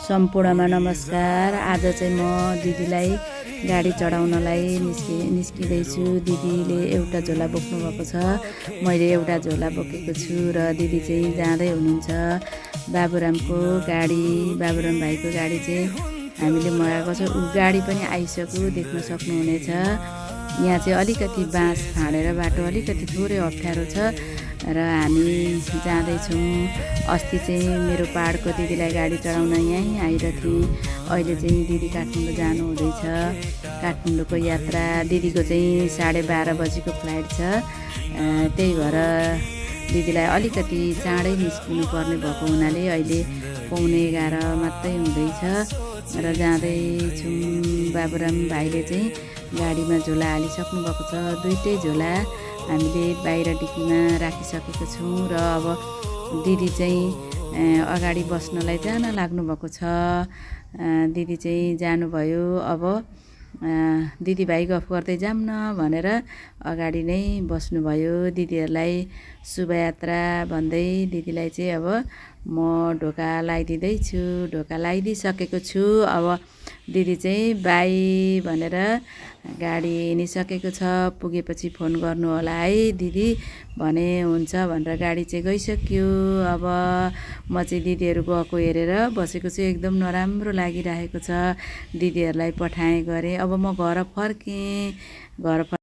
सम्पूर्णमा नमस्कार। आज चाहिँ म दिदीलाई गाडी चढाउनलाई निस्किँदैछु। दिदीले एउटा झोला बोक्नु भएको छ, मैले एउटा झोला बोकेको छु र दिदी चाहिँ जाँदै हुनुहुन्छ। बाबुरामको गाडी, बाबुराम भाइको गाडी चाहिँ हामीले मगाएको छ। गाडी पनि आइसक्यो, देख्न सक्नुहुनेछ। यहाँ चाहिँ अलिकति बाँस फाँडेर बाटो अलिकति थोरै अप्ठ्यारो छ र हामी जाँदैछौँ। अस्ति चाहिँ मेरो पहाडको दिदीलाई गाडी चढाउन यहीँ आइरहेको थिएँ। अहिले चाहिँ दिदी काठमाडौँ जानु हुँदैछ। काठमाडौँको यात्रा दिदीको चाहिँ 12:30 बजीको फ्लाइट छ। त्यही भएर दिदीलाई अलिकति चाँडै निस्किनु पर्ने भएको हुनाले अहिले 11:15 मात्रै हुँदैछ र जाँदैछौँ। बाबुराम भाइले चाहिँ गाडीमा झोला हालिसक्नु भएको छ। दुईटै झोला हामीले बाहिर डिक्कीमा राखिसकेको छौँ र अब दिदी चाहिँ अगाडि बस्नलाई जान लाग्नुभएको छ। दिदी चाहिँ जानुभयो। अब दिदीभाइ गफ गर्दै जाऊँ न भनेर अगाडि नै बस्नुभयो। दिदीहरूलाई शुभयात्रा भन्दै दिदीलाई चाहिँ अब म ढोका लगाइदिँदैछु। ढोका लगाइदिइसकेको छु। अब दिदी चाहिँ बाई भनेर गाडी हिँडिसकेको छ। पुगेपछि फोन गर्नु होला है दिदी भने हुन्छ भनेर गाडी चाहिँ गइसक्यो। अब म चाहिँ दिदीहरू गएको हेरेर बसेको छु। एकदम नराम्रो लागिरहेको छ। दिदीहरूलाई पठाएँ गरेँ। अब म घर फर्केँ।